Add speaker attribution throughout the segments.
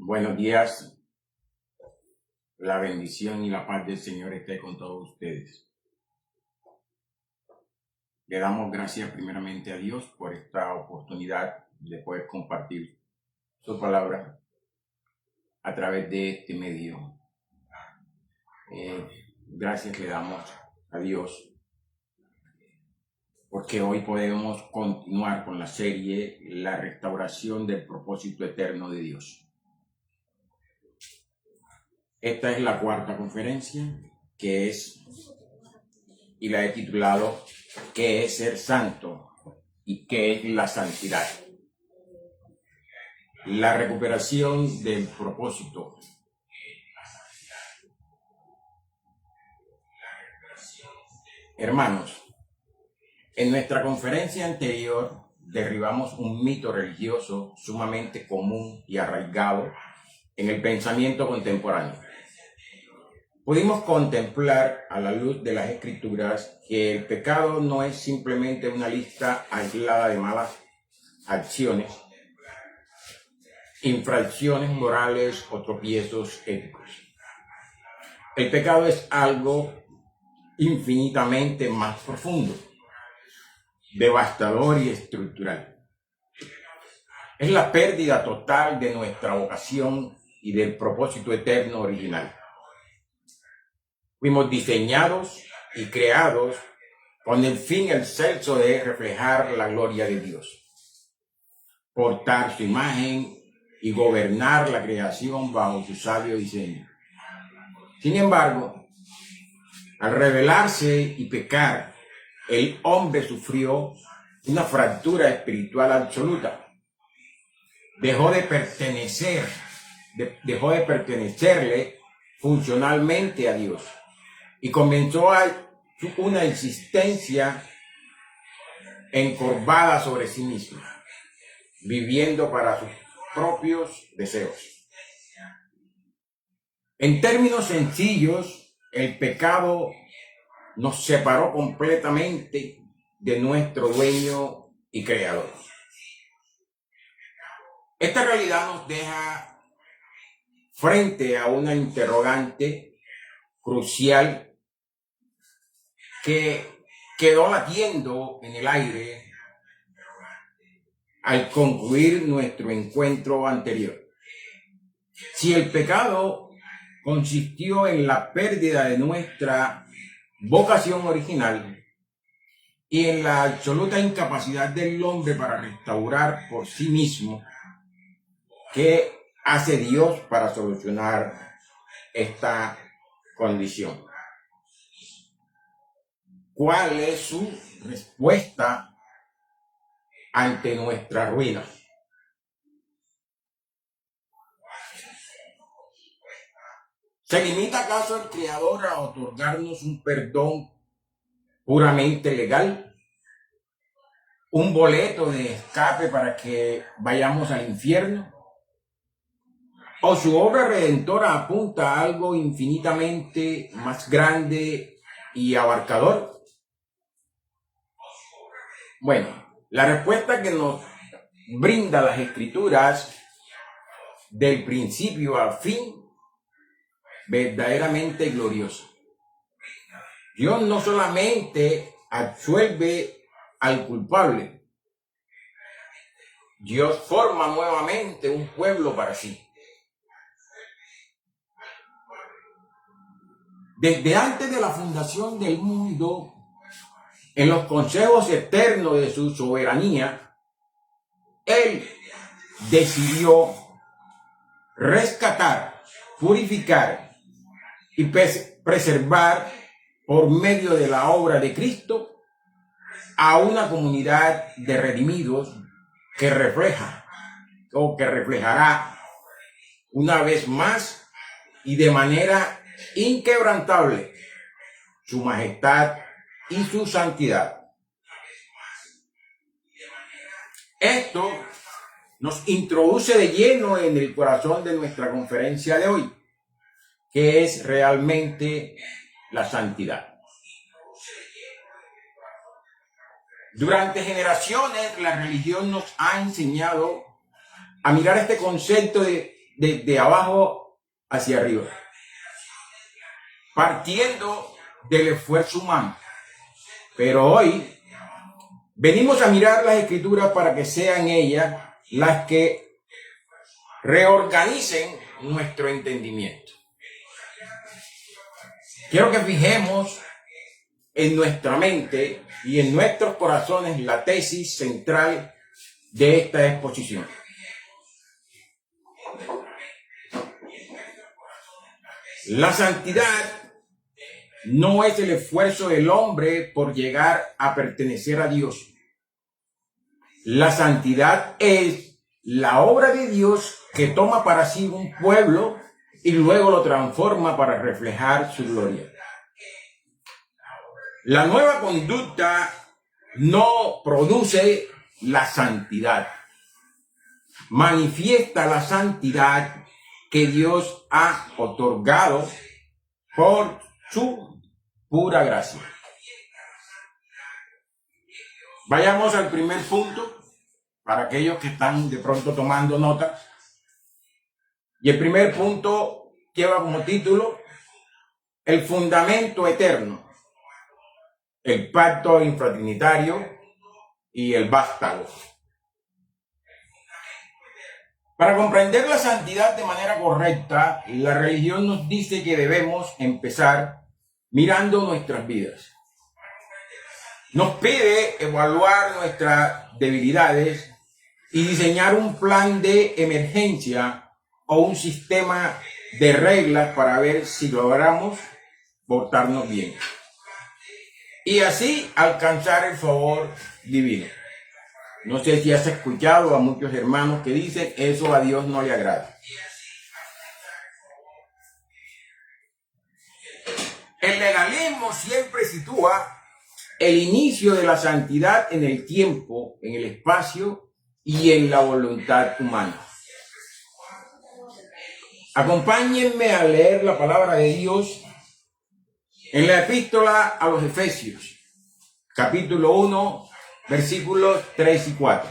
Speaker 1: Buenos días, la bendición y la paz del Señor esté con todos ustedes. Le damos gracias primeramente a Dios por esta oportunidad de poder compartir su palabra a través de este medio. Gracias le damos a Dios porque hoy podemos continuar con la serie La restauración del propósito eterno de Dios. Esta es la cuarta conferencia y la he titulado ¿Qué es ser santo y qué es la santidad? La recuperación del propósito. Hermanos, en nuestra conferencia anterior derribamos un mito religioso sumamente común y arraigado en el pensamiento contemporáneo. Pudimos contemplar a la luz de las Escrituras que el pecado no es simplemente una lista aislada de malas acciones, infracciones morales o tropiezos éticos. El pecado es algo infinitamente más profundo, devastador y estructural. Es la pérdida total de nuestra vocación y del propósito eterno original. Fuimos diseñados y creados con el fin excelso de reflejar la gloria de Dios, portar su imagen y gobernar la creación bajo su sabio diseño. Sin embargo, al rebelarse y pecar, el hombre sufrió una fractura espiritual absoluta. Dejó de pertenecerle funcionalmente a Dios y comenzó una existencia encorvada sobre sí misma, viviendo para sus propios deseos. En términos sencillos, el pecado nos separó completamente de nuestro dueño y creador. Esta realidad nos deja frente a una interrogante crucial que quedó latiendo en el aire al concluir nuestro encuentro anterior. Si el pecado consistió en la pérdida de nuestra vocación original y en la absoluta incapacidad del hombre para restaurar por sí mismo, ¿qué hace Dios para solucionar esta condición? ¿Cuál es su respuesta ante nuestra ruina? ¿Se limita acaso el Creador a otorgarnos un perdón puramente legal? ¿Un boleto de escape para que vayamos al infierno? ¿O su obra redentora apunta a algo infinitamente más grande y abarcador? Bueno, la respuesta que nos brinda las Escrituras del principio al fin, verdaderamente gloriosa. Dios no solamente absuelve al culpable, Dios forma nuevamente un pueblo para sí. Desde antes de la fundación del mundo, en los consejos eternos de su soberanía, Él decidió rescatar, purificar y preservar por medio de la obra de Cristo a una comunidad de redimidos que reflejará una vez más y de manera inquebrantable su majestad y su santidad. Esto nos introduce de lleno en el corazón de nuestra conferencia de hoy, que es realmente la santidad. Durante generaciones la religión nos ha enseñado a mirar este concepto de desde abajo hacia arriba, partiendo del esfuerzo humano. Pero hoy venimos a mirar las Escrituras para que sean ellas las que reorganicen nuestro entendimiento. Quiero que fijemos en nuestra mente y en nuestros corazones la tesis central de esta exposición. La santidad no es el esfuerzo del hombre por llegar a pertenecer a Dios. La santidad es la obra de Dios que toma para sí un pueblo y luego lo transforma para reflejar su gloria. La nueva conducta no produce la santidad, manifiesta la santidad que Dios ha otorgado por su pura gracia. Vayamos al primer punto, para aquellos que están de pronto tomando nota. Y el primer punto lleva como título el fundamento eterno, el pacto infratrinitario y el vástago. Para comprender la santidad de manera correcta, la religión nos dice que debemos empezar mirando nuestras vidas. Nos pide evaluar nuestras debilidades y diseñar un plan de emergencia o un sistema de reglas para ver si logramos portarnos bien y así alcanzar el favor divino. No sé si has escuchado a muchos hermanos que dicen eso a Dios no le agrada. El legalismo siempre sitúa el inicio de la santidad en el tiempo, en el espacio y en la voluntad humana. Acompáñenme a leer la palabra de Dios en la epístola a los Efesios, capítulo 1, versículos 3 y 4.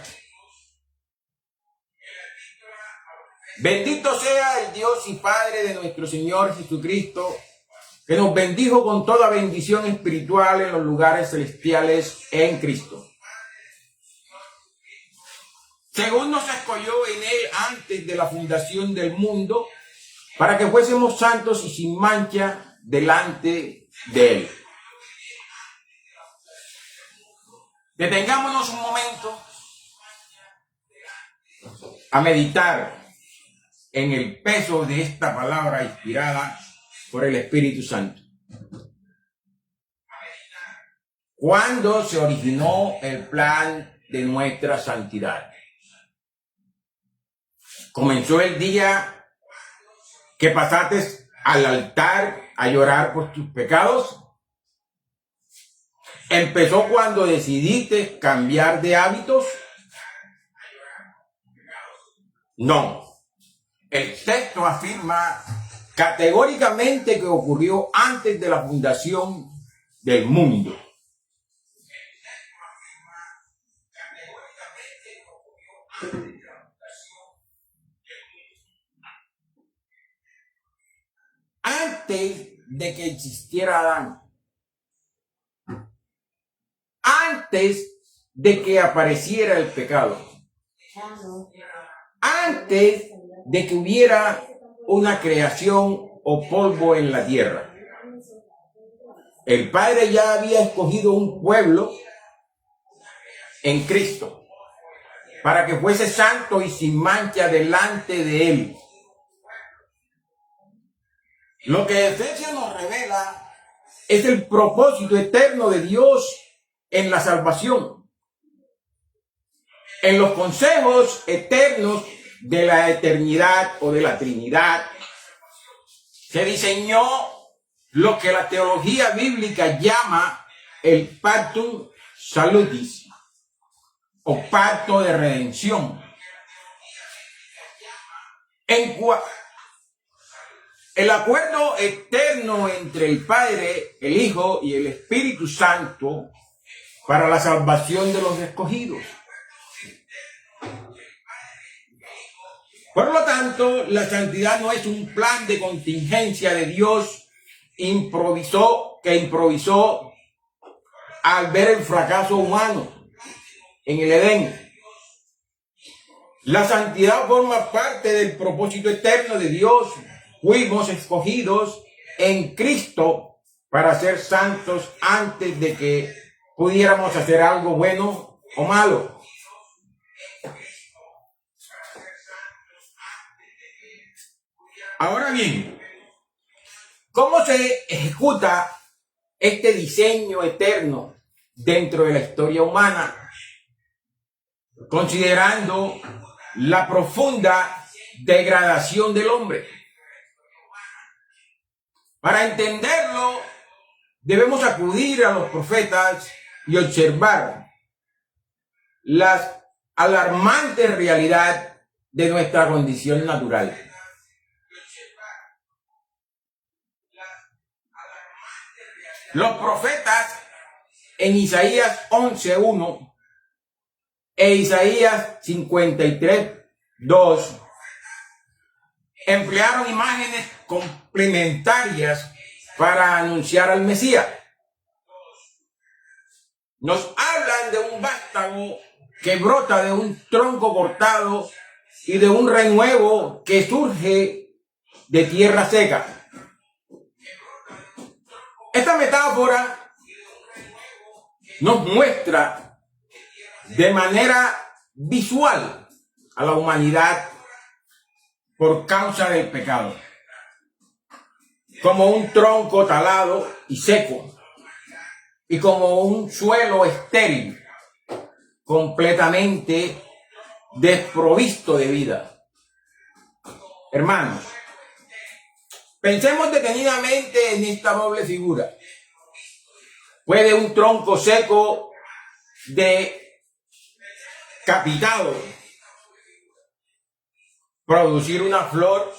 Speaker 1: Bendito sea el Dios y Padre de nuestro Señor Jesucristo, que nos bendijo con toda bendición espiritual en los lugares celestiales en Cristo, según nos escogió en Él antes de la fundación del mundo, para que fuésemos santos y sin mancha delante de Él. Detengámonos un momento a meditar en el peso de esta palabra inspirada por el Espíritu Santo. ¿Cuándo se originó el plan de nuestra santidad? ¿Comenzó el día que pasaste al altar a llorar por tus pecados? ¿Empezó cuando decidiste cambiar de hábitos? No. El texto afirma categóricamente que ocurrió antes de la fundación del mundo. Antes de que existiera Adán, antes de que apareciera el pecado, antes de que hubiera una creación o polvo en la tierra, el Padre ya había escogido un pueblo en Cristo para que fuese santo y sin mancha delante de Él. Lo que Efesios nos revela es el propósito eterno de Dios en la salvación. En los consejos eternos de la eternidad o de la Trinidad se diseñó lo que la teología bíblica llama el pactum salutis o pacto de redención. El acuerdo eterno entre el Padre, el Hijo y el Espíritu Santo para la salvación de los escogidos. Por lo tanto, la santidad no es un plan de contingencia de Dios que improvisó al ver el fracaso humano en el Edén. La santidad forma parte del propósito eterno de Dios. Fuimos escogidos en Cristo para ser santos antes de que pudiéramos hacer algo bueno o malo. Ahora bien, ¿cómo se ejecuta este diseño eterno dentro de la historia humana? Considerando la profunda degradación del hombre. Para entenderlo, debemos acudir a los profetas y observar la alarmante realidad de nuestra condición natural. Los profetas en Isaías 11:1 e Isaías 53:2 emplearon imágenes complementarias para anunciar al Mesías. Nos hablan de un vástago que brota de un tronco cortado y de un renuevo que surge de tierra seca. Esta metáfora nos muestra de manera visual a la humanidad por causa del pecado, como un tronco talado y seco, y como un suelo estéril, completamente desprovisto de vida. Hermanos, pensemos detenidamente en esta doble figura. ¿Puede un tronco seco decapitado producir una flor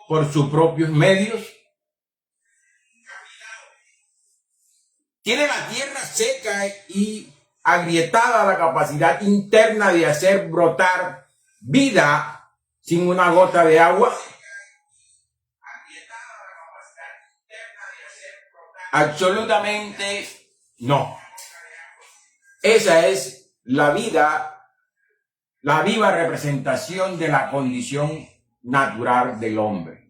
Speaker 1: por sus propios medios? ¿Tiene la tierra seca y agrietada la capacidad interna de hacer brotar vida sin una gota de agua? Absolutamente no. Esa es la vida, la viva representación de la condición natural del hombre.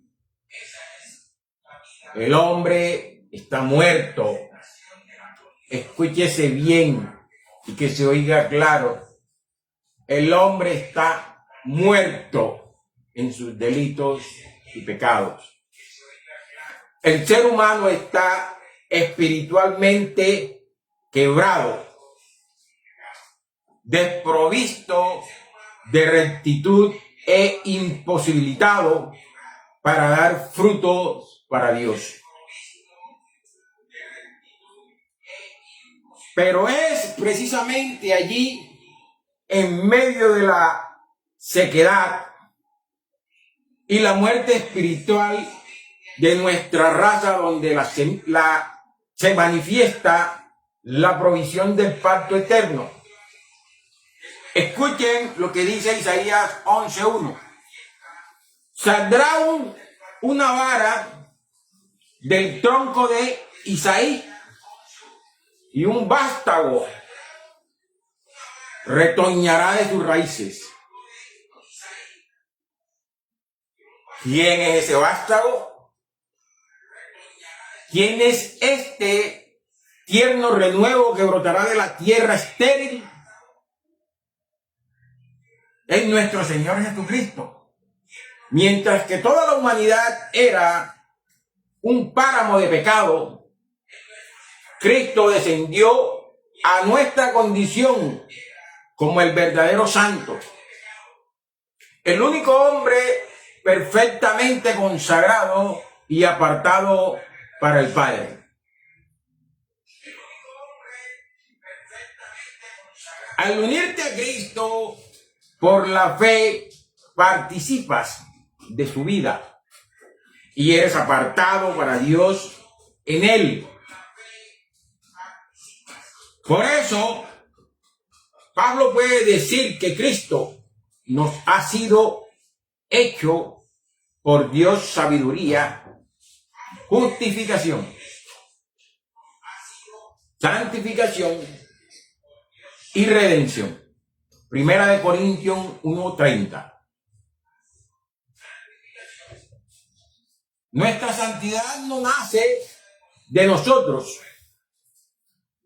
Speaker 1: El hombre está muerto. Escúchese bien y que se oiga claro. El hombre está muerto en sus delitos y pecados. El ser humano está espiritualmente quebrado, desprovisto de rectitud e imposibilitado para dar frutos para Dios. Pero es precisamente allí, en medio de la sequedad y la muerte espiritual de nuestra raza, donde se manifiesta la provisión del pacto eterno. Escuchen lo que dice Isaías 11:1. Saldrá una vara del tronco de Isaí y un vástago retoñará de sus raíces. ¿Quién es ese vástago? ¿Quién es este tierno renuevo que brotará de la tierra estéril? Es nuestro Señor Jesucristo. Mientras que toda la humanidad era un páramo de pecado, Cristo descendió a nuestra condición como el verdadero santo, el único hombre perfectamente consagrado y apartado para el Padre. Al unirte a Cristo por la fe, participas de su vida y eres apartado para Dios en Él. Por eso, Pablo puede decir que Cristo nos ha sido hecho por Dios sabiduría, justificación, santificación y redención. Primera de Corintios 1:30. Nuestra santidad no nace de nosotros,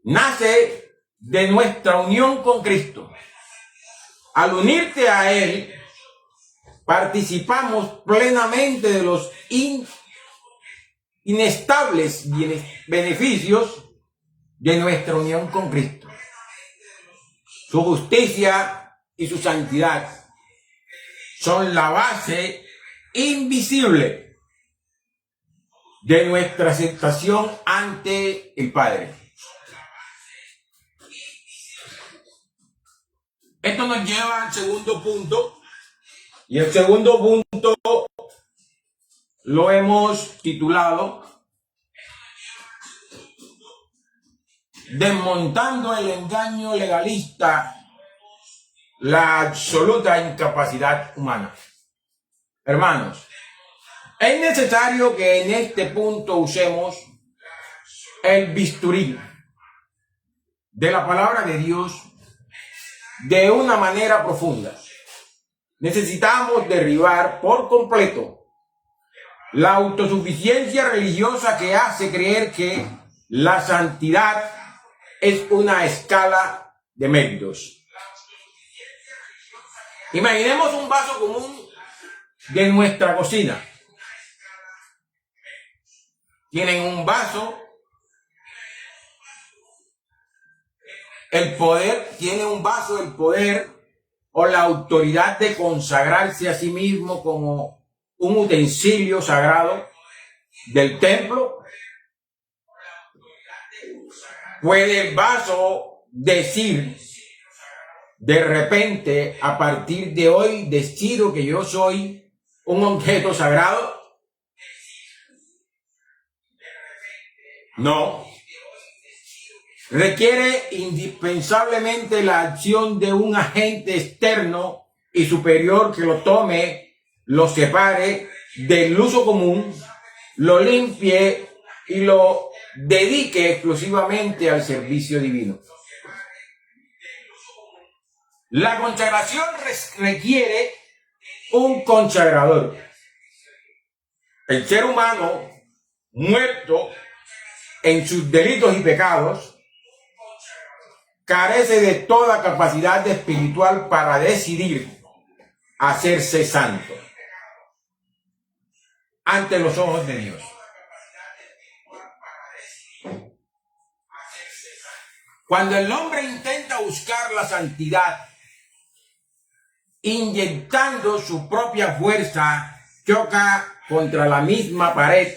Speaker 1: nace de nuestra unión con Cristo. Al unirte a Él, participamos plenamente de los inestables beneficios de nuestra unión con Cristo. Su justicia y su santidad son la base invisible de nuestra aceptación ante el Padre. Esto nos lleva al segundo punto, y el segundo punto lo hemos titulado Desmontando el engaño legalista, la absoluta incapacidad humana. Hermanos, es necesario que en este punto usemos el bisturí de la palabra de Dios de una manera profunda. Necesitamos derribar por completo la autosuficiencia religiosa que hace creer que la santidad es una escala de méritos. Imaginemos un vaso común de nuestra cocina. Tienen un vaso. El poder o la autoridad de consagrarse a sí mismo como un utensilio sagrado del templo. Puede el vaso decir de repente, a partir de hoy decido que yo soy un objeto sagrado? No. Requiere indispensablemente la acción de un agente externo y superior que lo tome, lo separe del uso común, lo limpie y lo dedique exclusivamente al servicio divino. La consagración requiere un consagrador. El ser humano muerto en sus delitos y pecados carece de toda capacidad espiritual para decidir hacerse santo ante los ojos de Dios. Cuando el hombre intenta buscar la santidad inyectando su propia fuerza, choca contra la misma pared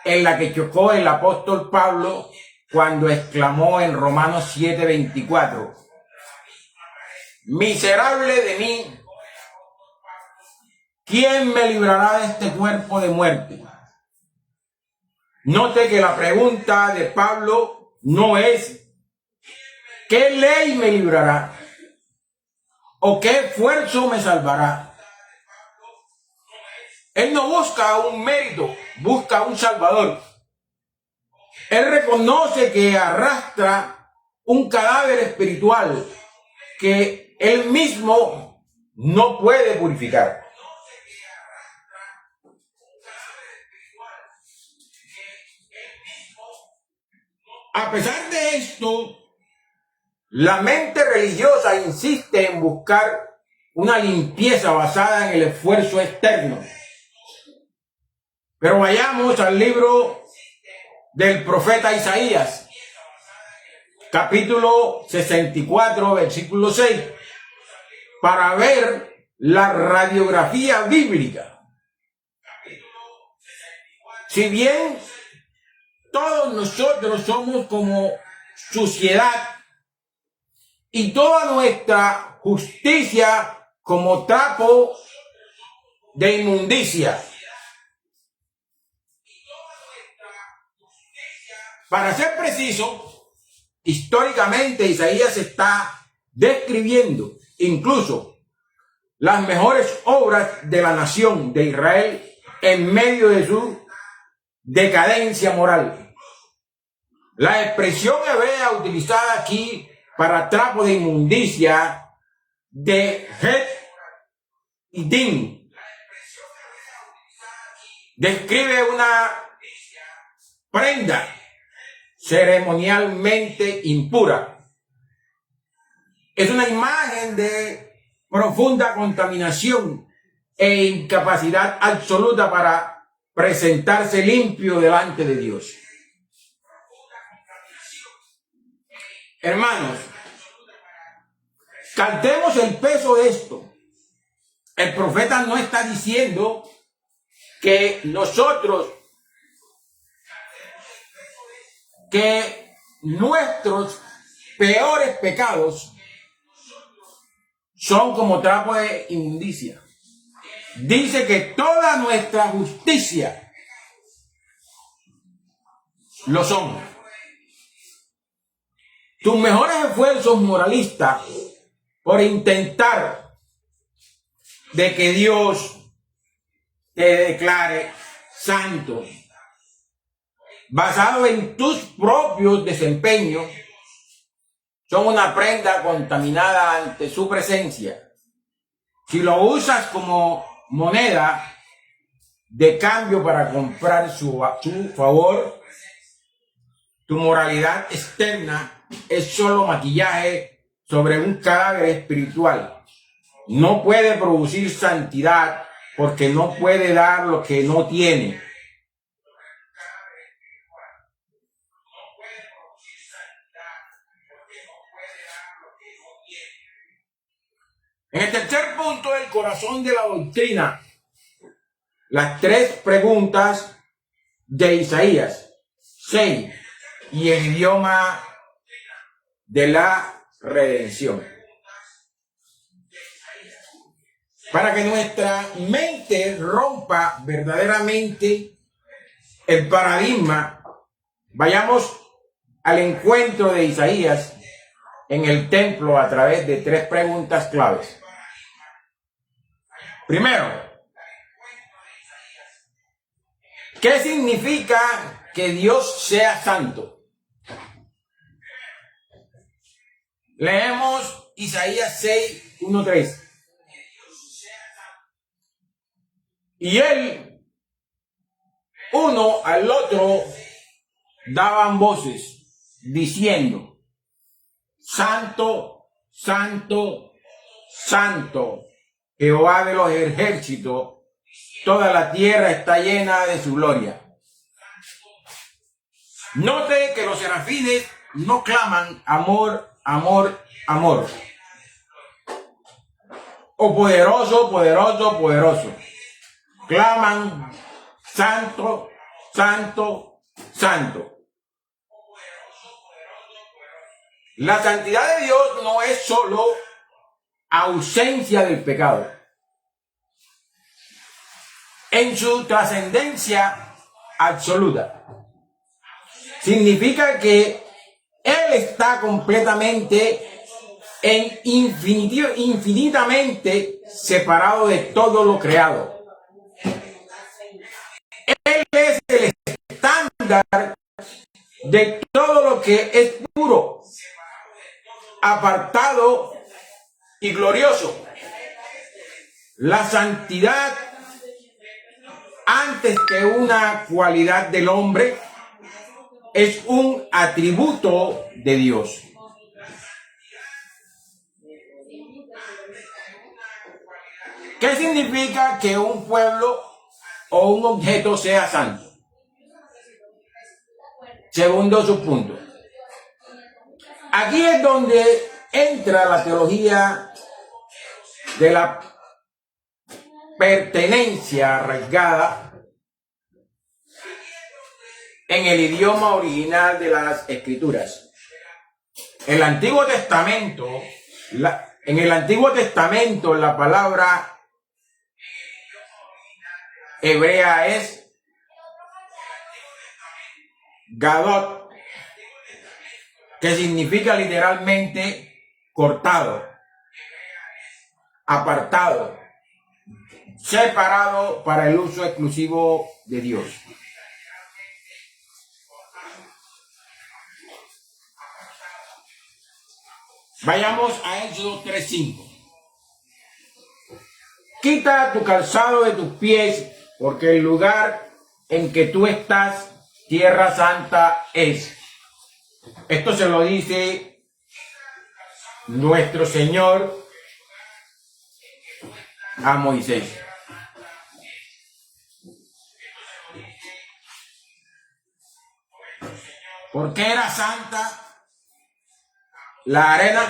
Speaker 1: en la que chocó el apóstol Pablo cuando exclamó en Romanos 7:24, miserable de mí, ¿quién me librará de este cuerpo de muerte? Note que la pregunta de Pablo no es ¿qué ley me librará? ¿O qué esfuerzo me salvará? Él no busca un mérito, busca un salvador. Él reconoce que arrastra un cadáver espiritual que él mismo no puede purificar. A pesar de esto, la mente religiosa insiste en buscar una limpieza basada en el esfuerzo externo. Pero vayamos al libro del profeta Isaías, capítulo 64, versículo 6, para ver la radiografía bíblica. Si bien todos nosotros somos como suciedad y toda nuestra justicia como trapo de inmundicia. Para ser preciso, históricamente Isaías está describiendo incluso las mejores obras de la nación de Israel en medio de su decadencia moral. La expresión hebrea utilizada aquí para trapo de inmundicia de Het y Din describe una prenda ceremonialmente impura. Es una imagen de profunda contaminación e incapacidad absoluta para presentarse limpio delante de Dios. Hermanos, captemos el peso de esto. El profeta no está diciendo que nuestros peores pecados son como trapo de inmundicia. Dice que toda nuestra justicia lo son. Tus mejores esfuerzos moralistas por intentar de que Dios te declare santo, basado en tus propios desempeños, son una prenda contaminada ante su presencia. Si lo usas como moneda de cambio para comprar su favor, tu moralidad externa es solo maquillaje sobre un cadáver espiritual. No puede producir santidad porque no puede dar lo que no tiene. En el tercer punto, el corazón de la doctrina. Las tres preguntas de Isaías 6 y el idioma de la redención. Para que nuestra mente rompa verdaderamente el paradigma, vayamos al encuentro de Isaías en el templo a través de tres preguntas claves. Primero, ¿qué significa que Dios sea santo? Leemos Isaías 6, 1, 3. Y él, uno al otro, daban voces diciendo: Santo, santo, santo, Jehová de los ejércitos, toda la tierra está llena de su gloria. Note que los serafines no claman amor, amor, amor, o poderoso, poderoso, poderoso. Claman santo, santo, santo. La santidad de Dios no es solo ausencia del pecado. En su trascendencia absoluta, significa que Él está completamente infinitamente separado de todo lo creado. Él es el estándar de todo lo que es puro, apartado y glorioso. La santidad, antes que una cualidad del hombre, es un atributo de Dios. ¿Qué significa que un pueblo o un objeto sea santo? Segundo subpunto. Aquí es donde entra la teología de la pertenencia arraigada en el idioma original de las Escrituras. En el Antiguo Testamento, la palabra hebrea es gadot, que significa literalmente cortado. apartado, separado para el uso exclusivo de Dios. Vayamos a Éxodo 3:5. Quita tu calzado de tus pies, porque el lugar en que tú estás, tierra santa es. Esto se lo dice nuestro Señor a Moisés. ¿Por qué era santa la arena?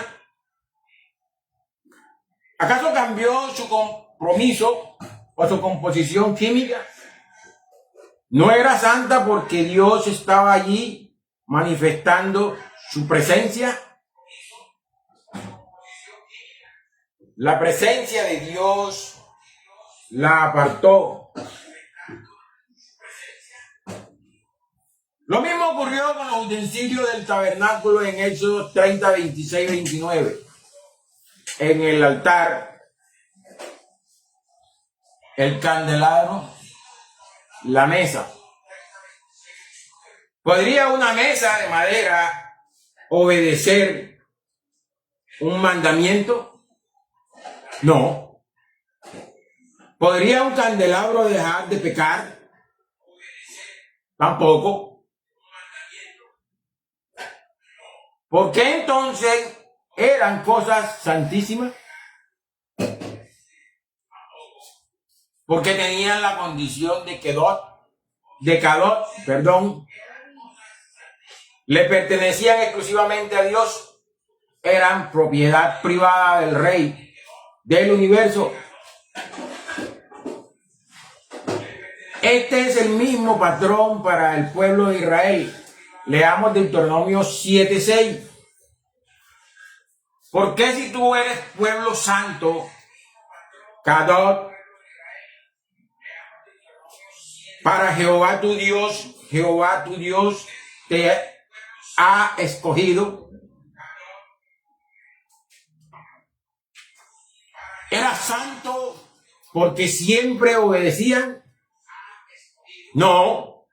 Speaker 1: ¿Acaso cambió su compromiso o su composición química? No era santa porque Dios estaba allí manifestando su presencia. La presencia de Dios la apartó. Lo mismo ocurrió con los utensilios del tabernáculo en Éxodo 30, 26, 29. En el altar, el candelabro, la mesa. ¿Podría una mesa de madera obedecer un mandamiento? No. ¿Podría un candelabro dejar de pecar? Tampoco. ¿Por qué entonces eran cosas santísimas? Porque tenían la condición de Kadot, le pertenecían exclusivamente a Dios, eran propiedad privada del Rey del universo. Este es el mismo patrón para el pueblo de Israel. Leamos Deuteronomio 7:6. ¿Por qué si tú eres pueblo santo, Kadot, para Jehová tu Dios te ha escogido? ¿Era santo porque siempre obedecían? No.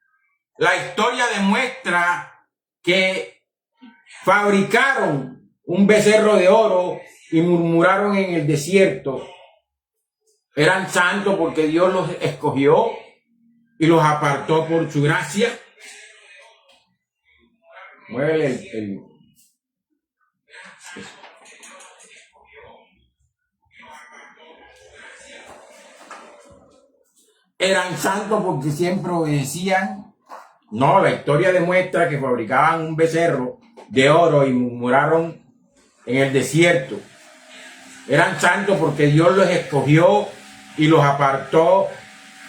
Speaker 1: La historia demuestra que fabricaron un becerro de oro y murmuraron en el desierto. Eran santos porque Dios los escogió y los apartó por su gracia. Mueve el... Eran santos porque siempre obedecían. No, la historia demuestra que fabricaban un becerro de oro y murmuraron en el desierto. Eran santos porque Dios los escogió y los apartó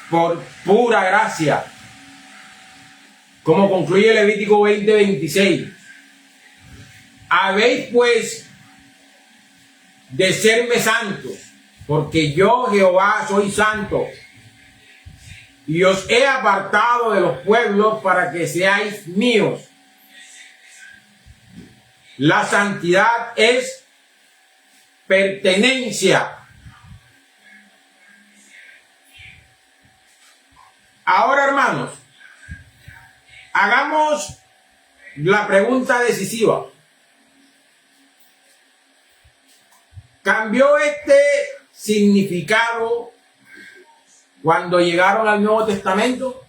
Speaker 1: por pura gracia. Como concluye Levítico 20:26. Habéis pues de serme santos, porque yo Jehová soy santo. Y os he apartado de los pueblos para que seáis míos. La santidad es pertenencia. Ahora, hermanos, hagamos la pregunta decisiva. ¿Cambió este significado cuando llegaron al Nuevo Testamento?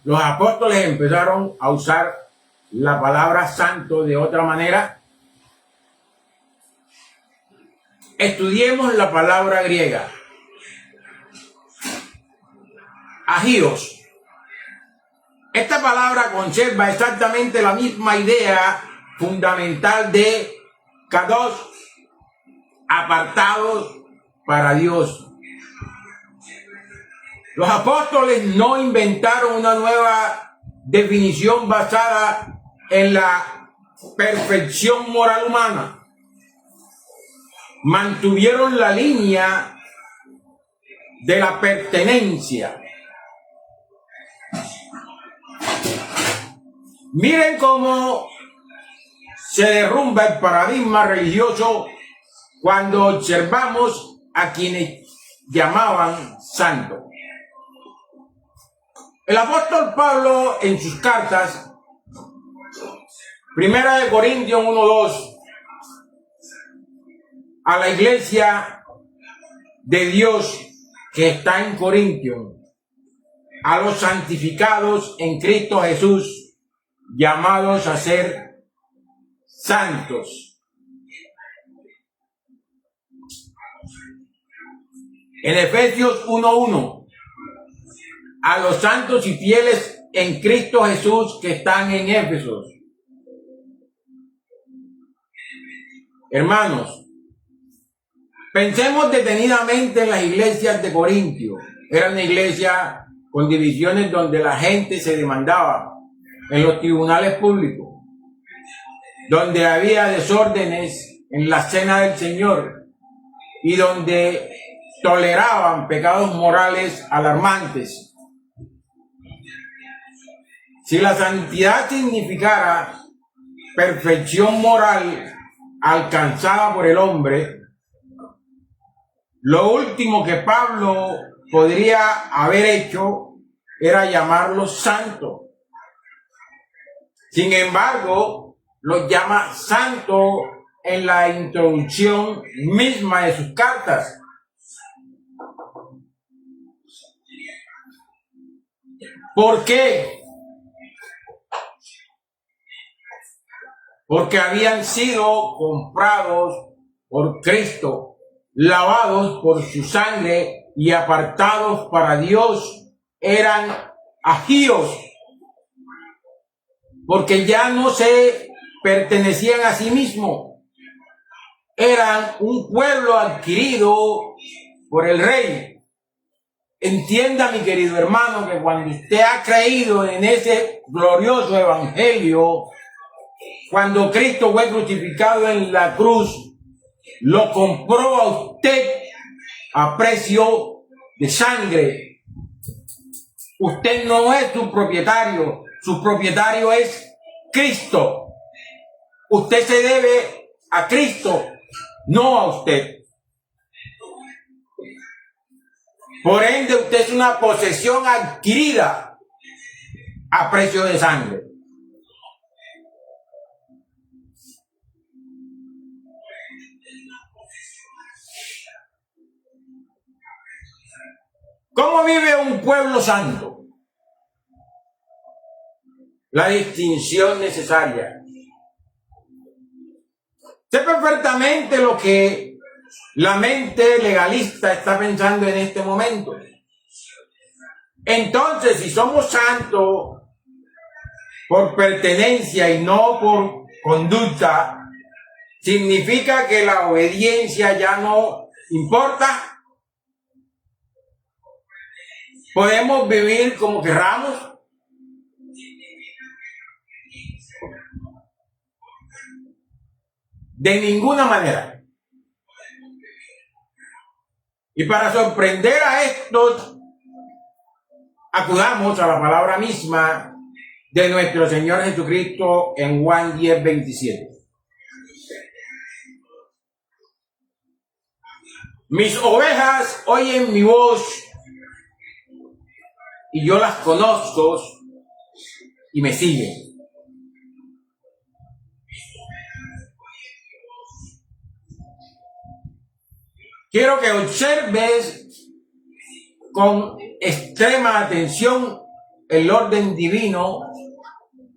Speaker 1: Los apóstoles empezaron a usar la palabra santo de otra manera. Estudiemos la palabra griega. Agios. Esta palabra conserva exactamente la misma idea fundamental de Kadosh, apartados para Dios. Los apóstoles no inventaron una nueva definición basada en la perfección moral humana. Mantuvieron la línea de la pertenencia. Miren cómo se derrumba el paradigma religioso cuando observamos a quienes llamaban santos. El apóstol Pablo en sus cartas, 1 Corintios 1:2, a la iglesia de Dios que está en Corintio, a los santificados en Cristo Jesús, llamados a ser santos. En Efesios 1:1, a los santos y fieles en Cristo Jesús que están en Éfeso. Hermanos, pensemos detenidamente en las iglesias de Corintio. Era una iglesia con divisiones donde la gente se demandaba en los tribunales públicos, donde había desórdenes en la cena del Señor y donde toleraban pecados morales alarmantes. Si la santidad significara perfección moral alcanzada por el hombre, lo último que Pablo podría haber hecho era llamarlos santos. Sin embargo, los llama santos en la introducción misma de sus cartas. ¿Por qué? Porque habían sido comprados por Cristo, lavados por su sangre y apartados para Dios. Eran ajíos, porque ya no se pertenecían a sí mismos. Eran un pueblo adquirido por el Rey. Entienda, mi querido hermano, que cuando usted ha creído en ese glorioso evangelio, cuando Cristo fue crucificado en la cruz, lo compró a usted a precio de sangre. Usted no es su propietario es Cristo. Usted se debe a Cristo, no a usted. Por ende, usted es una posesión adquirida a precio de sangre. ¿Cómo vive un pueblo santo? La distinción necesaria. Sé perfectamente lo que la mente legalista está pensando en este momento. Entonces, si somos santos por pertenencia y no por conducta, ¿significa que la obediencia ya no importa? ¿Podemos vivir como querramos? De ninguna manera. Y para sorprender a estos, acudamos a la palabra misma de nuestro Señor Jesucristo en Juan 10:27. Mis ovejas oyen mi voz y yo las conozco y me siguen. Quiero que observes con extrema atención el orden divino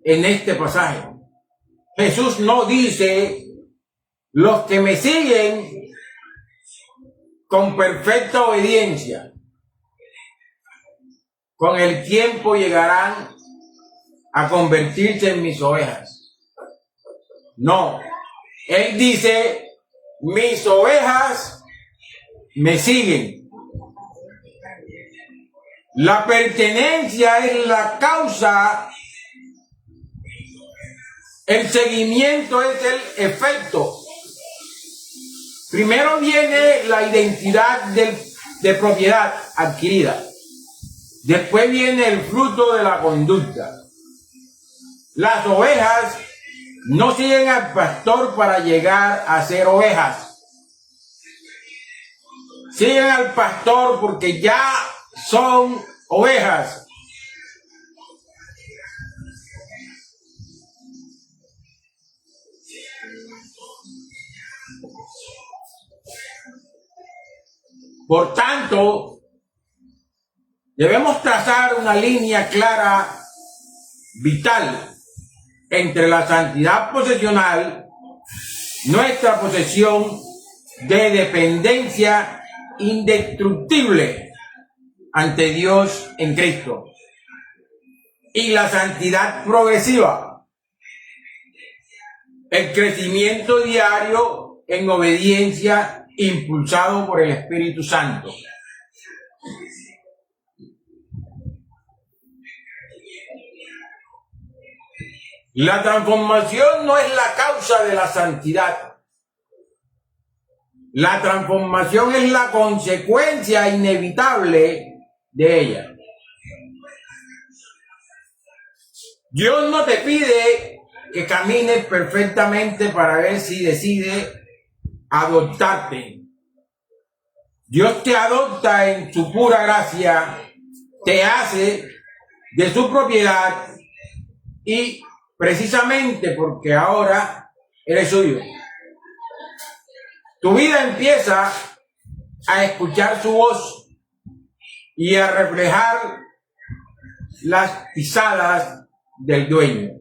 Speaker 1: en este pasaje. Jesús no dice: los que me siguen con perfecta obediencia, con el tiempo llegarán a convertirse en mis ovejas. No, Él dice: mis ovejas me siguen. La pertenencia es la causa, el seguimiento es el efecto. Primero viene la identidad del de propiedad adquirida. Después viene el fruto de la conducta. Las ovejas no siguen al pastor para llegar a ser ovejas. Siguen al pastor porque ya son ovejas. Por tanto, debemos trazar una línea clara, vital, entre la santidad posesional, nuestra posesión de dependencia indestructible ante Dios en Cristo, y la santidad progresiva, el crecimiento diario en obediencia impulsado por el Espíritu Santo. La transformación no es la causa de la santidad. La transformación es la consecuencia inevitable de ella. Dios no te pide que camines perfectamente para ver si decide adoptarte. Dios te adopta en su pura gracia, te hace de su propiedad y precisamente porque ahora eres suyo. Tu vida empieza a escuchar su voz y a reflejar las pisadas del dueño.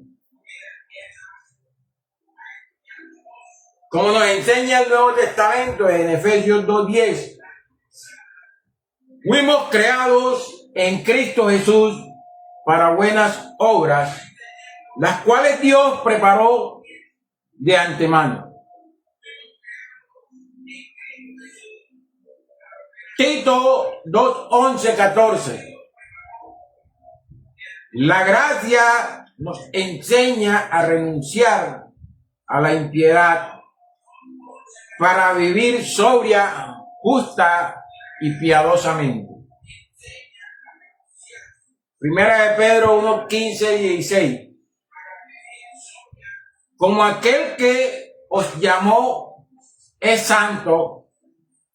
Speaker 1: Como nos enseña el Nuevo Testamento en Efesios 2:10, fuimos creados en Cristo Jesús para buenas obras, las cuales Dios preparó de antemano. Tito 2:11-14. La gracia nos enseña a renunciar a la impiedad para vivir sobria, justa y piadosamente. Primera de Pedro 1:15-16. Como aquel que os llamó es santo,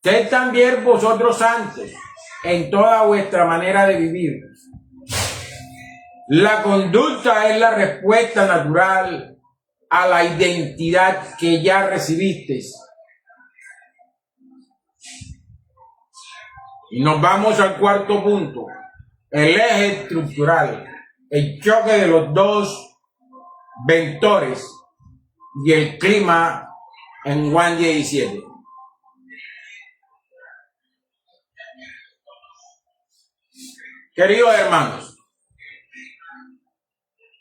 Speaker 1: sed también vosotros santos en toda vuestra manera de vivir. La conducta es la respuesta natural a la identidad que ya recibisteis. Y nos vamos al cuarto punto, el eje estructural, el choque de los dos vectores y el clima en Juan 17. Queridos hermanos,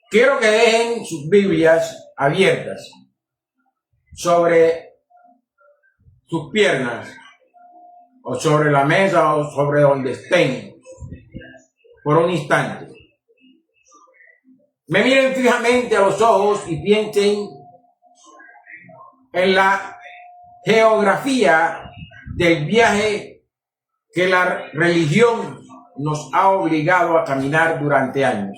Speaker 1: quiero que dejen sus Biblias abiertas sobre sus piernas o sobre la mesa o sobre donde estén por un instante. Me miren fijamente a los ojos y piensen en la geografía del viaje que la religión nos ha obligado a caminar durante años,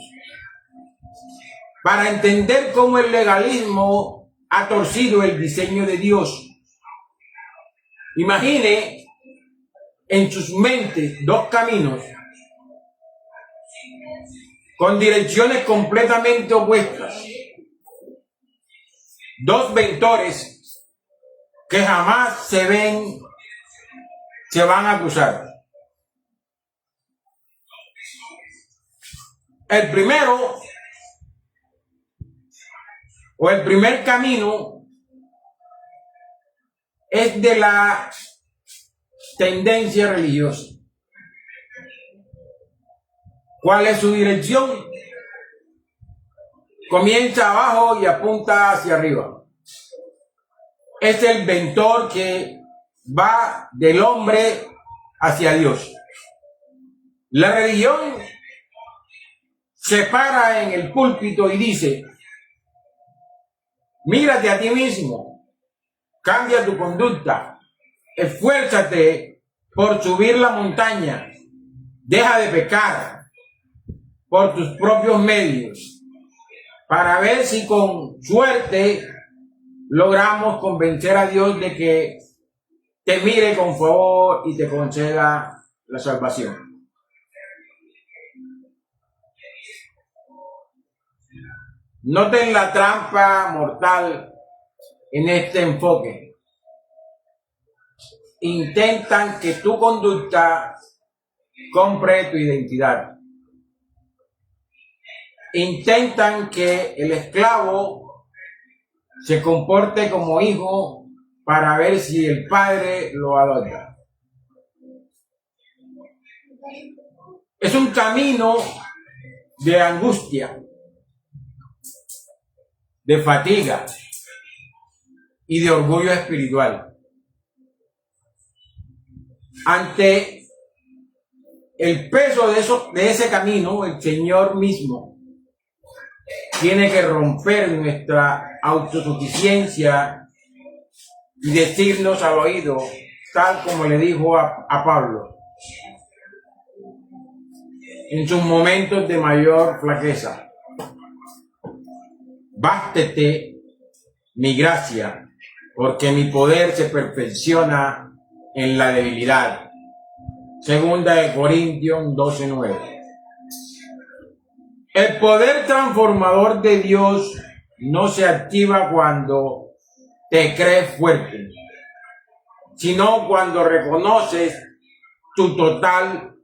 Speaker 1: para entender cómo el legalismo ha torcido el diseño de Dios. Imagine en sus mentes dos caminos con direcciones completamente opuestas, dos vectores que jamás se van a cruzar. El primero, o el primer camino, es de la tendencia religiosa. ¿Cuál es su dirección? Comienza abajo y apunta hacia arriba. Es el vector que va del hombre hacia Dios. La religión se para en el púlpito y dice: mírate a ti mismo, cambia tu conducta, esfuérzate por subir la montaña. Deja de pecar por tus propios medios para ver si con suerte logramos convencer a Dios de que te mire con favor y te conceda la salvación. Noten la trampa mortal en este enfoque. Intentan que tu conducta compre tu identidad. Intentan que el esclavo se comporte como hijo para ver si el padre lo adopta. Es un camino de angustia, de fatiga y de orgullo espiritual. Ante el peso de ese camino, el Señor mismo tiene que romper nuestra autosuficiencia y decirnos al oído, tal como le dijo a Pablo, en sus momentos de mayor flaqueza: bástete mi gracia, porque mi poder se perfecciona en la debilidad. Segunda de Corintios 12:9. El poder transformador de Dios no se activa cuando te crees fuerte, sino cuando reconoces tu total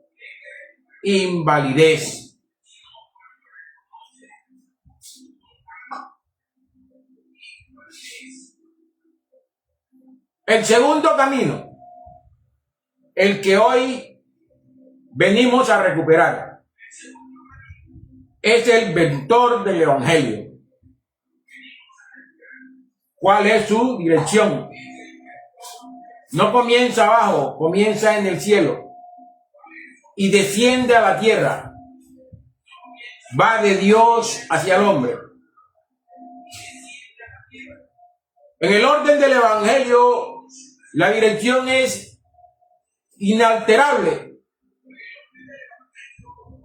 Speaker 1: invalidez. El segundo camino, el que hoy venimos a recuperar, es el vector del Evangelio. ¿Cuál es su dirección? No comienza abajo, comienza en el cielo y desciende a la tierra. Va de Dios hacia el hombre. En el orden del Evangelio, la dirección es inalterable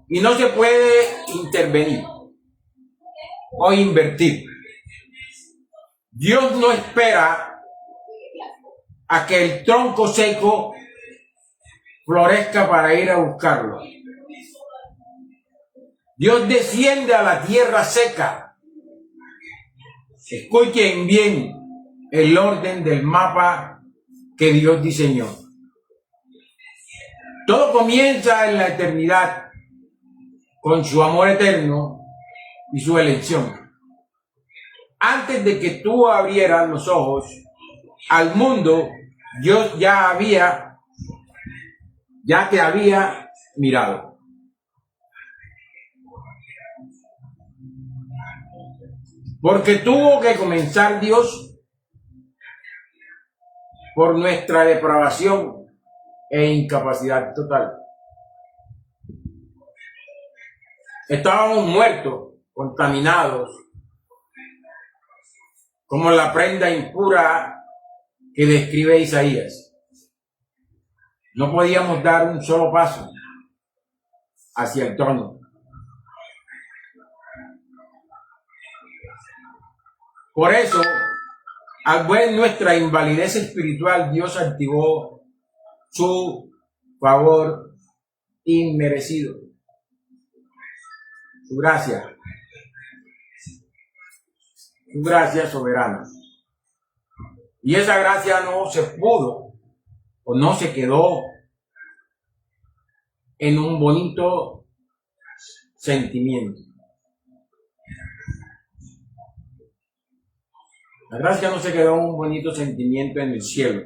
Speaker 1: y no se puede intervenir o invertir. Dios no espera a que el tronco seco florezca para ir a buscarlo. Dios desciende a la tierra seca. Escuchen bien el orden del mapa que Dios diseñó. Todo comienza en la eternidad con su amor eterno y su elección. Antes de que tú abrieras los ojos al mundo, Dios ya te había mirado. Porque tuvo que comenzar Dios por nuestra depravación e incapacidad total. Estábamos muertos, contaminados, como la prenda impura que describe Isaías. No podíamos dar un solo paso hacia el trono. Por eso, al ver nuestra invalidez espiritual, Dios activó su favor inmerecido, su gracia soberana. Y esa gracia no se pudo o no se quedó en un bonito sentimiento. La gracia no se quedó en un bonito sentimiento en el cielo.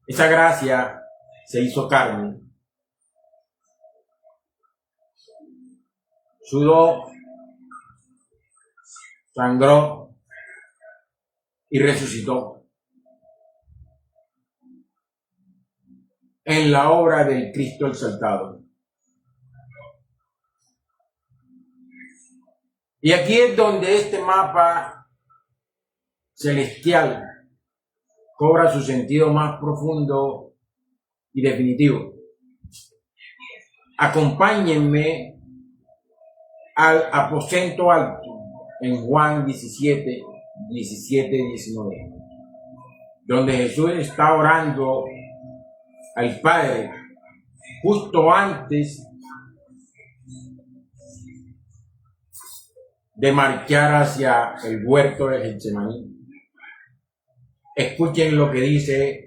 Speaker 1: Esa gracia se hizo carne. Sudó, sangró y resucitó en la obra del Cristo exaltado. Y aquí es donde este mapa celestial cobra su sentido más profundo y definitivo. Acompáñenme al aposento alto en Juan 17, 19, donde Jesús está orando al Padre justo antes de marchar hacia el huerto de Getsemaní. Escuchen lo que dice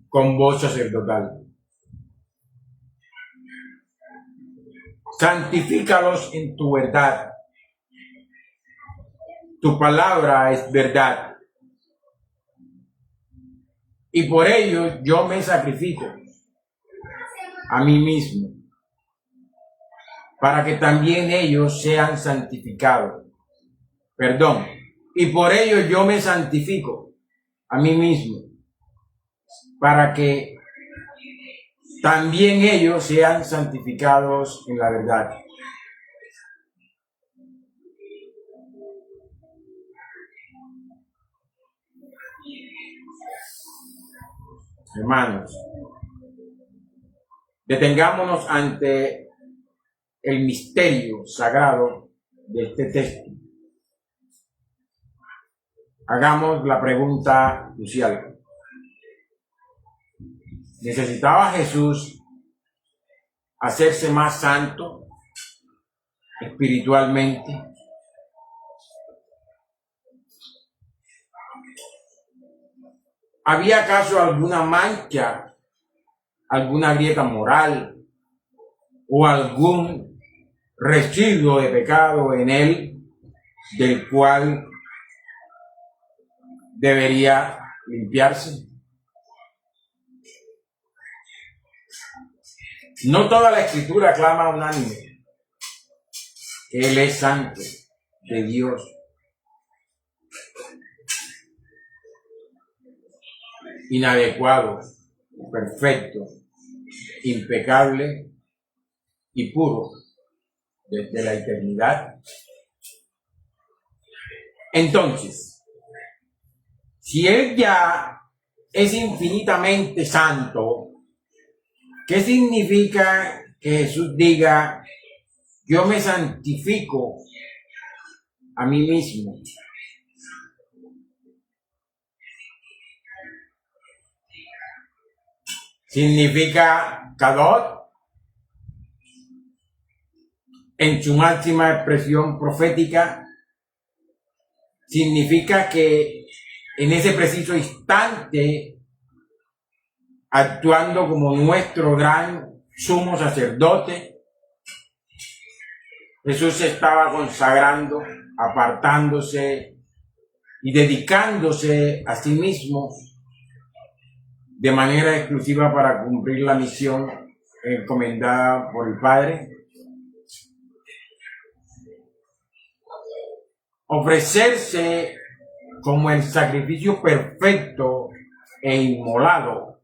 Speaker 1: con voz sacerdotal. Santifícalos en tu verdad. Tu palabra es verdad. Y por ello yo me sacrifico a mí mismo, para que también ellos sean santificados. Perdón. Y por ello yo me santifico a mí mismo, para que también ellos sean santificados en la verdad. Hermanos, detengámonos ante el misterio sagrado de este texto. Hagamos la pregunta crucial. ¿Necesitaba Jesús hacerse más santo espiritualmente? ¿Había acaso alguna mancha, alguna grieta moral o algún residuo de pecado en él del cual debería limpiarse? No toda la Escritura clama unánime que Él es santo de Dios. Inadecuado, perfecto, impecable y puro desde la eternidad. Entonces, si Él ya es infinitamente santo, ¿qué significa que Jesús diga, yo me santifico a mí mismo? Significa Kadot en su máxima expresión profética. Significa que en ese preciso instante, actuando como nuestro gran sumo sacerdote, Jesús se estaba consagrando, apartándose y dedicándose a sí mismo de manera exclusiva para cumplir la misión encomendada por el Padre. Ofrecerse como el sacrificio perfecto e inmolado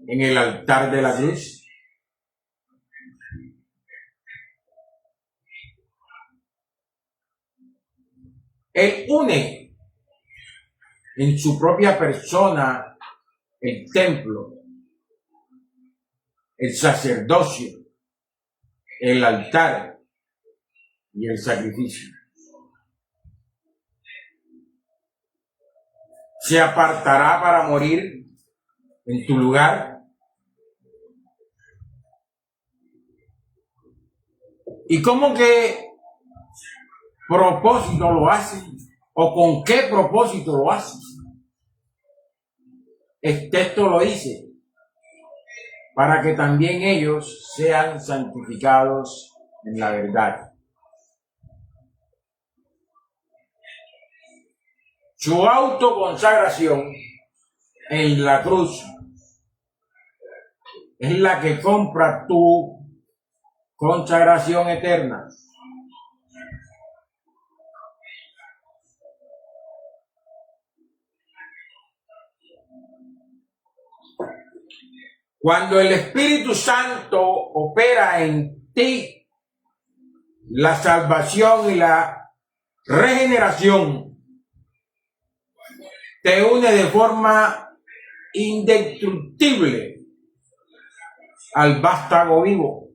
Speaker 1: en el altar de la cruz. Él une en su propia persona el templo, el sacerdocio, el altar y el sacrificio. Se apartará para morir en tu lugar. ¿Y cómo que propósito lo hace? ¿O con qué propósito lo hace? El texto lo dice, para que también ellos sean santificados en la verdad. Su autoconsagración en la cruz es la que compra tu consagración eterna. Cuando el Espíritu Santo opera en ti, la salvación y la regeneración te une de forma indestructible al vástago vivo.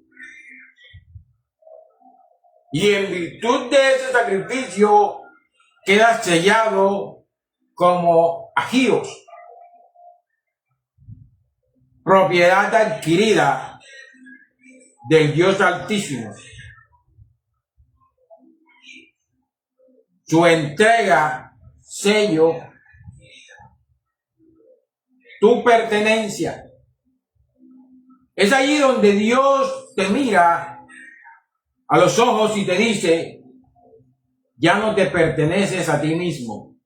Speaker 1: Y en virtud de ese sacrificio queda sellado como ajíos, propiedad adquirida del Dios Altísimo. Su entrega, sello, tu pertenencia. Es allí donde Dios te mira a los ojos y te dice, ya no te perteneces a ti mismo,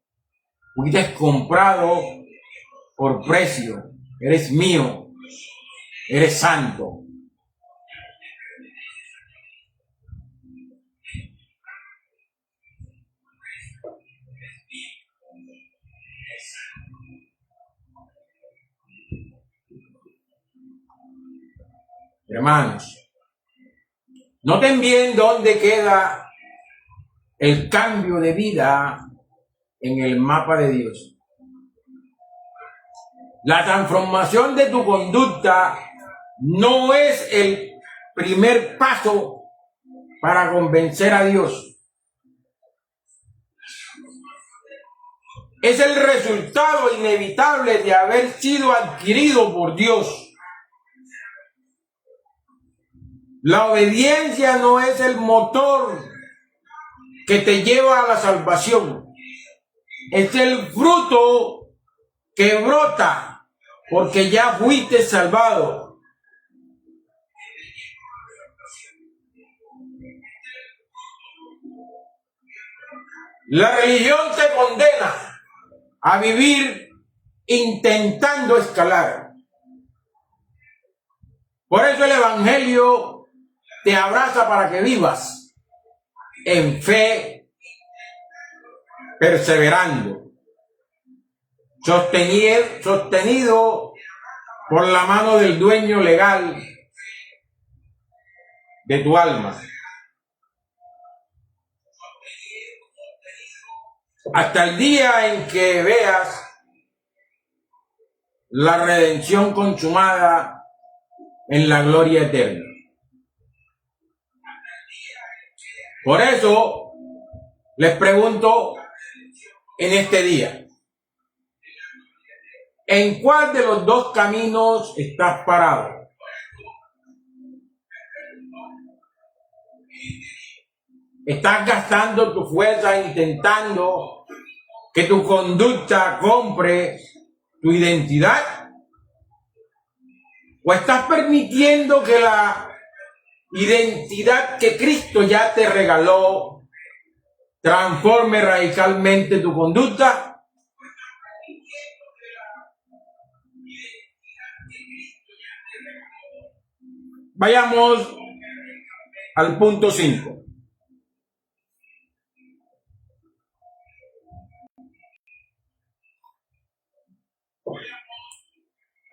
Speaker 1: fuiste comprado por precio, eres mío, eres santo. Hermanos, noten bien dónde queda el cambio de vida en el mapa de Dios. La transformación de tu conducta no es el primer paso para convencer a Dios. Es el resultado inevitable de haber sido adquirido por Dios. La obediencia no es el motor que te lleva a la salvación. Es el fruto que brota porque ya fuiste salvado. La religión te condena a vivir intentando escalar. Por eso el Evangelio te abraza para que vivas en fe, perseverando, sostenido por la mano del dueño legal de tu alma. Hasta el día en que veas la redención consumada en la gloria eterna. Por eso les pregunto en este día, ¿en cuál de los dos caminos estás parado? ¿Estás gastando tu fuerza intentando que tu conducta compre tu identidad? ¿O estás permitiendo que la identidad que Cristo ya te regaló transforme radicalmente tu conducta? Vayamos al punto 5.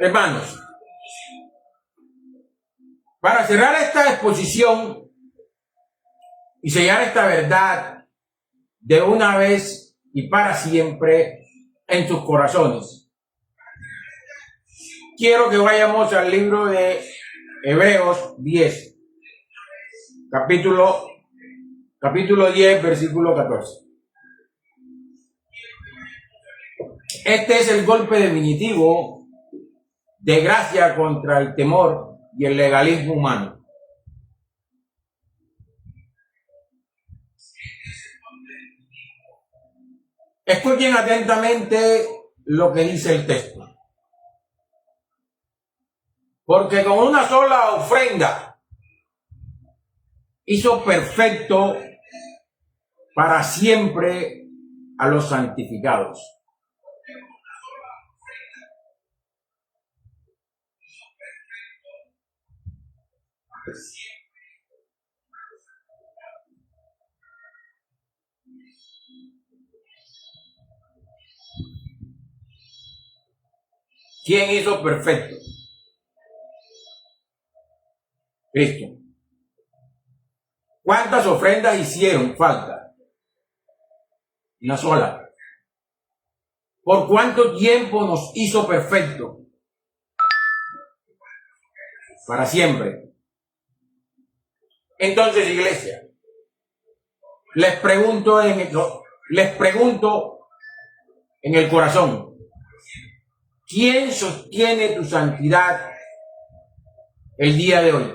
Speaker 1: Hermanos, para cerrar esta exposición y sellar esta verdad de una vez y para siempre en tus corazones, quiero que vayamos al libro de Hebreos 10, capítulo 10, versículo 14. Este es el golpe definitivo de gracia contra el temor y el legalismo humano. Escuchen atentamente lo que dice el texto. Porque con una sola ofrenda hizo perfecto para siempre a los santificados. ¿Quién hizo perfecto? Cristo. ¿Cuántas ofrendas hicieron falta? Una sola. ¿Por cuánto tiempo nos hizo perfecto? Para siempre. Entonces, iglesia, les pregunto en el corazón, ¿quién sostiene tu santidad el día de hoy?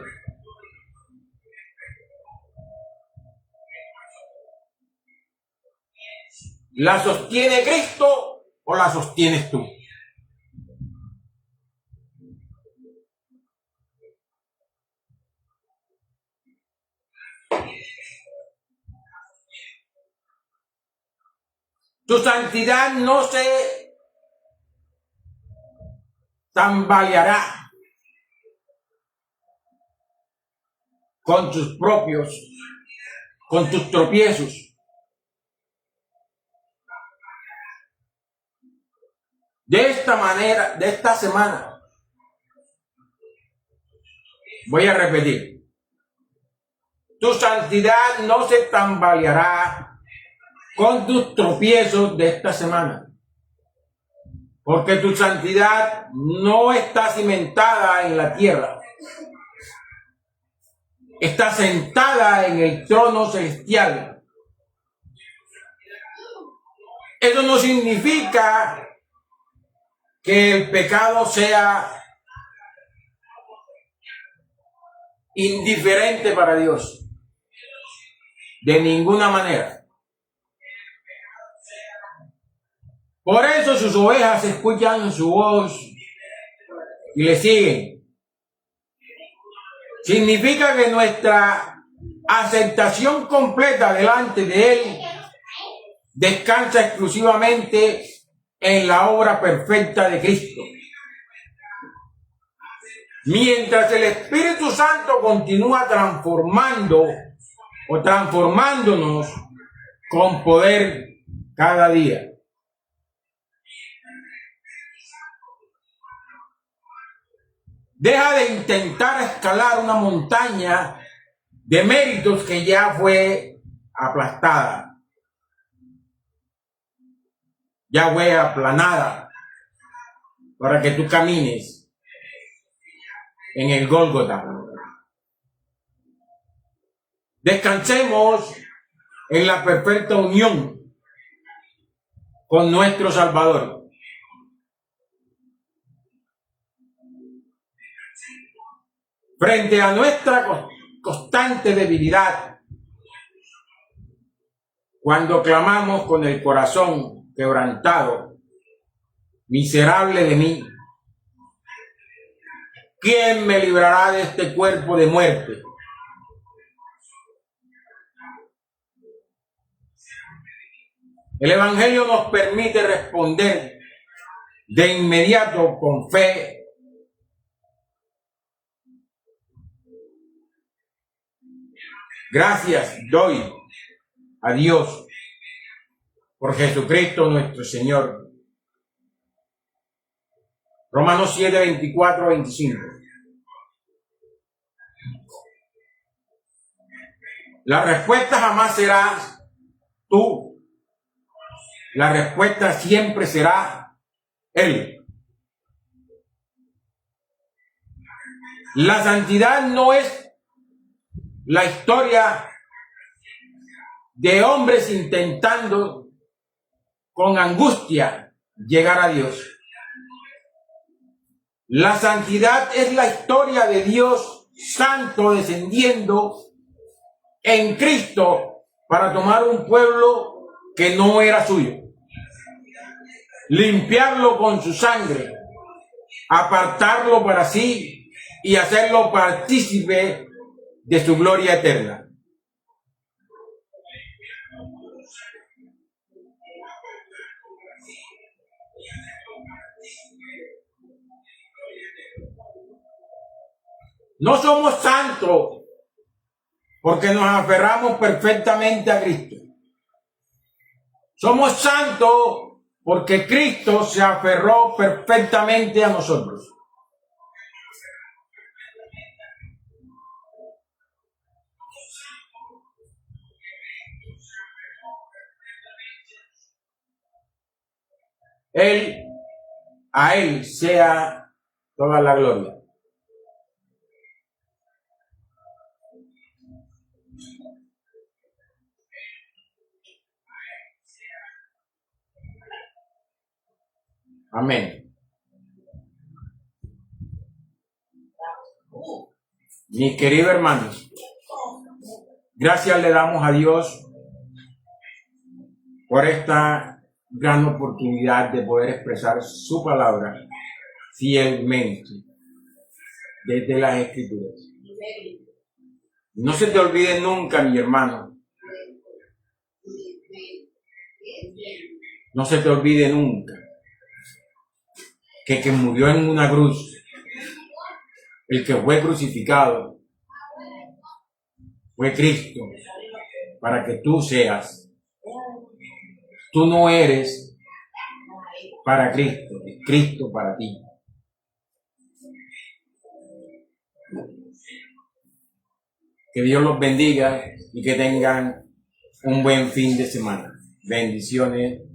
Speaker 1: ¿La sostiene Cristo o la sostienes tú? Tu santidad no se tambaleará con tus tropiezos. De esta manera, de esta semana, voy a repetir, tu santidad no se tambaleará con tus tropiezos de esta semana, porque tu santidad no está cimentada en la tierra, está sentada en el trono celestial. Eso no significa que el pecado sea indiferente para Dios, de ninguna manera. Por eso sus ovejas escuchan su voz y le siguen. Significa que nuestra aceptación completa delante de Él descansa exclusivamente en la obra perfecta de Cristo. Mientras el Espíritu Santo continúa transformándonos con poder cada día. Deja de intentar escalar una montaña de méritos que ya fue aplastada, ya fue aplanada, para que tú camines en el Gólgota. Descansemos en la perfecta unión con nuestro Salvador. Frente a nuestra constante debilidad, cuando clamamos con el corazón quebrantado, miserable de mí, ¿quién me librará de este cuerpo de muerte? El Evangelio nos permite responder de inmediato con fe. Gracias doy a Dios por Jesucristo nuestro Señor. Romanos 7, 24, 25. La respuesta jamás será tú. La respuesta siempre será Él. La santidad no es la historia de hombres intentando con angustia llegar a Dios. La santidad es la historia de Dios santo descendiendo en Cristo para tomar un pueblo que no era suyo, limpiarlo con su sangre, apartarlo para sí y hacerlo partícipe de su gloria eterna. No somos santos porque nos aferramos perfectamente a Cristo. Somos santos porque Cristo se aferró perfectamente a nosotros. A Él sea toda la gloria. Amén. Mis queridos hermanos, gracias le damos a Dios por esta gran oportunidad de poder expresar su palabra fielmente desde las Escrituras. No se te olvide nunca, mi hermano. No se te olvide nunca que murió en una cruz, el que fue crucificado, fue Cristo, para que tú seas. Tú no eres para Cristo, es Cristo para ti. Que Dios los bendiga y que tengan un buen fin de semana. Bendiciones para